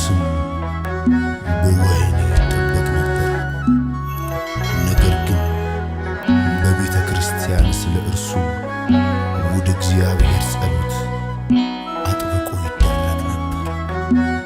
ስሙ በወህኒ ይጠበቅ ነበር። ነገር ግን በቤተ ክርስቲያን ስለ እርሱ ወደ እግዚአብሔር ጸሎት አጥብቆ ይደረግ ነበር።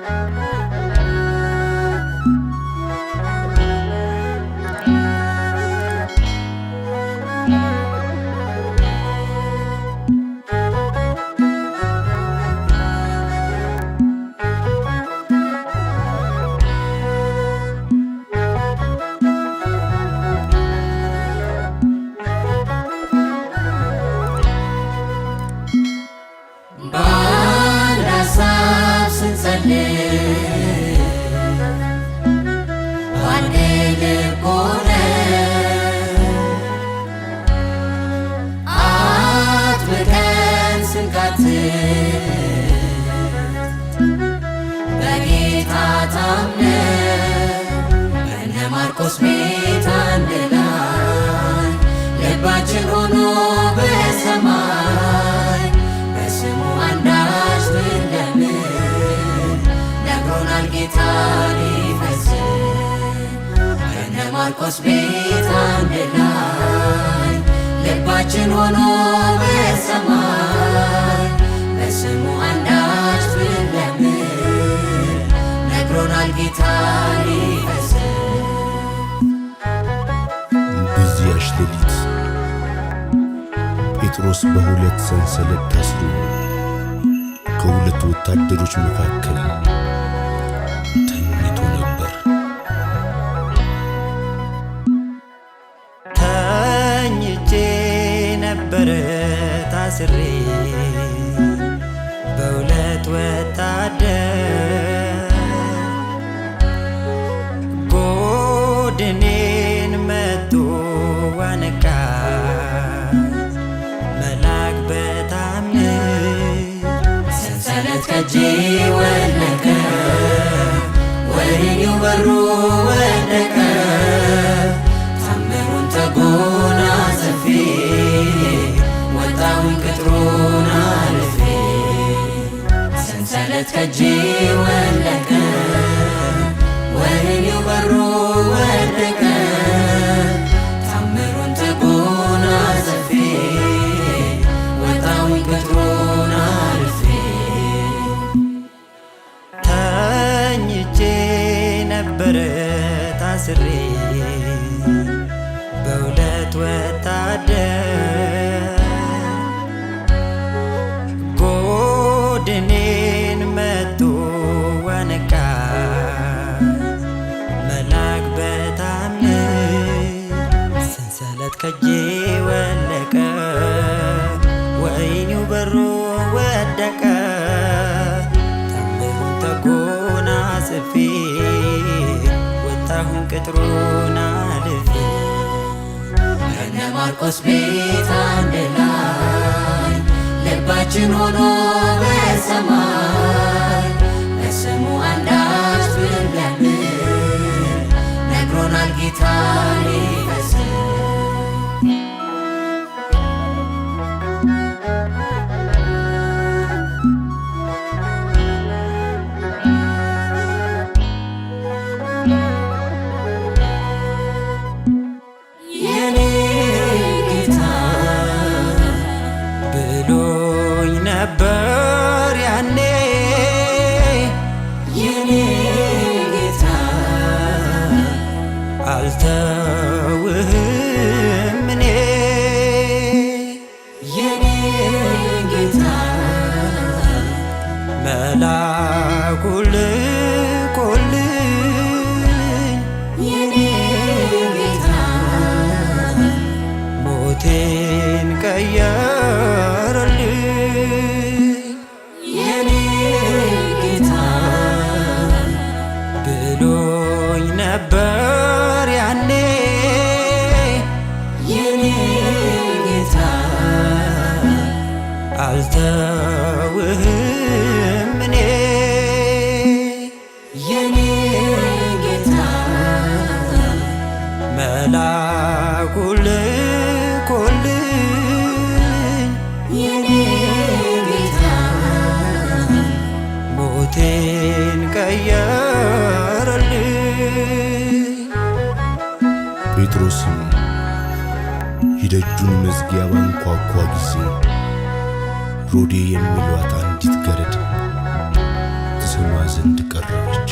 በጌታ ታምነን በእነ ማርቆስ ቤት አንድ ላይ ልባችን ሆኖ በሰማይ በስሙ አንዳች ብንለምን ነግሮናል ጌታ ሊፈጽም። በእነ ማርቆስ ቤት አንድ ላይ ልባችን ሆኖ በሰማይ በስሙ አንዳች ብንለምን ነግሮናል ጌታ ሊፈጽም። በዚያች ሌሊት ጴጥሮስ በሁለት ሰንሰለት ታስሮ ከሁለት ወታደሮች መካከል ተኝቶ ነበር። ተኝቼ ነበረ ታስሬ በሁለት ወታደር ጎድኔን መቶ አነቃኝ መልአክ በታምር። ሰንሰለት ከእጄ ወለቀ፣ ወህኒው በሩ ወደቀ። ታምሩን ተጎናጽፌ ወጣሁኝ ቅጥሩን አልፌ። ሰንሰለት ከእጄ ወለቀ፣ ወህኒው በሩ ወደቀ። ታምሩን ተጎናጽፌ ወጣሁኝ ቅጥሩን አልፌ። ተኝቼ ነበረ ታስሬ በሁለት ወታደር ጎድኔን መቶ አነቃኝ መልአክ በታምር። ሰንሰለት ከእጄ ወለቀ፣ ወህኒው በሩ ወደቀ። ታምሩን ተጎናጽፌ ወጣሁኝ ቅጥሩን አልፌ። በእነ ማርቆስ ቤት አንድ ላይ ልባችን ሆኖ በሰማይ በስሙ አንዳች ብንለምን ነግሮናል ጌታ ሊፈጽም። የኔ ጌታ ብሎኝ ነበር ያኔ የኔ ጌታ አልተውህም እኔ የኔ ጌታ መልአኩን ልኮልኝ የኔ ጌታ ሞቴን ቀየረልኝ። የኔ ጌታ ብሎኝ ነበር ያኔ የኔ ጌታ አልተውህም እኔ የኔ ጌታ መልአኩን ልኮልኝ የኔ ጌታ ሞቴን ቀየረልኝ። ጴጥሮስም የደጁን መዝጊያ ባንኳኳ ጊዜ ሮዴ የሚሏት አንዲት ገረድ ትሰማ ዘንድ ቀረበች።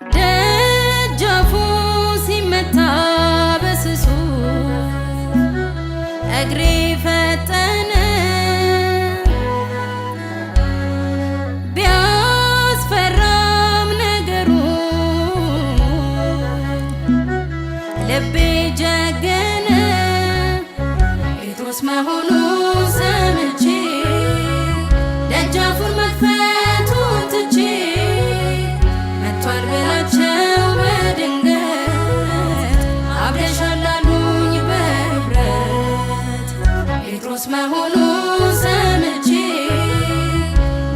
ደጃፉ ሲመታ በስሱ እግሬ ፈጠነ ቢያስፈራም ነገሩ ልቤ ጀገነ ጴጥሮስ መሆኑ ሰምቼ ደጃፉን መክፈቱን ትቼ መጥቷል ብላቸው በድንገት አብደሻል አሉኝ በኅብረት ጴጥሮስ መሆኑ ሰምቼ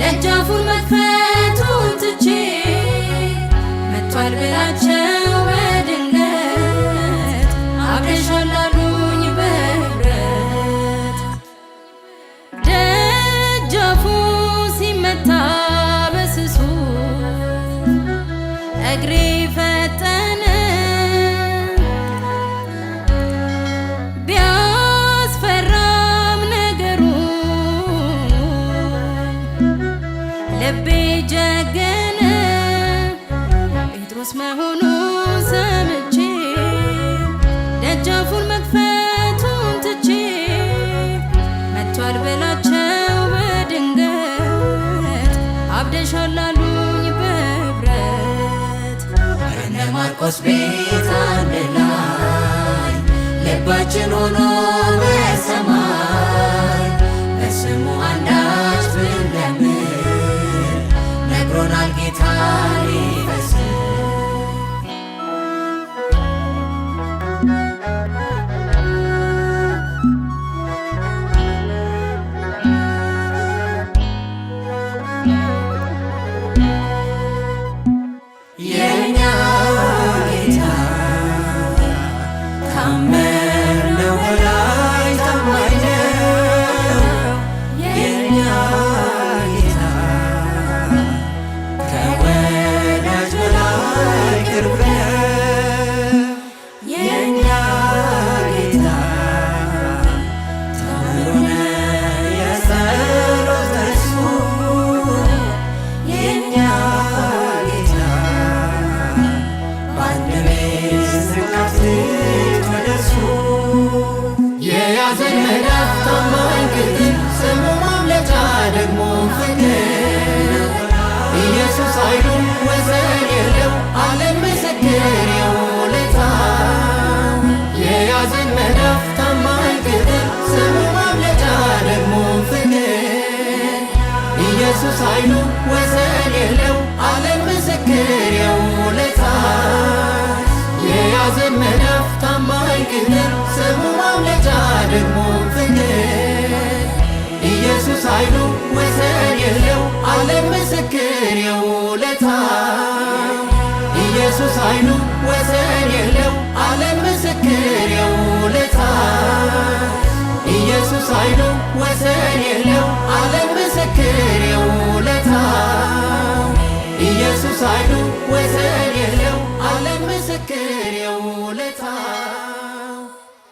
ደጃፉን መክፈቱን ትቼ መጥቷል ብላቸው በድንገት አብደሻል አሉኝ በኅብረት ደጃፉ ሲመታ በስሱ እግሬ ፈጠነ ቢያስፈራም ነገሩ ልቤ ጀገነ ጴጥሮስ መሆኑ ሰምቼ ደጃፉን መክፈቱን ትቼ መጥቷል በላቸው በድንገት አብደሻል አሉኝ በኅብረት እነ ማርቆስ ቤት አንድ ላይ ልባችን ሆኖ በሰማይ በስሙ አንዳች ብንለምን ነግሮናል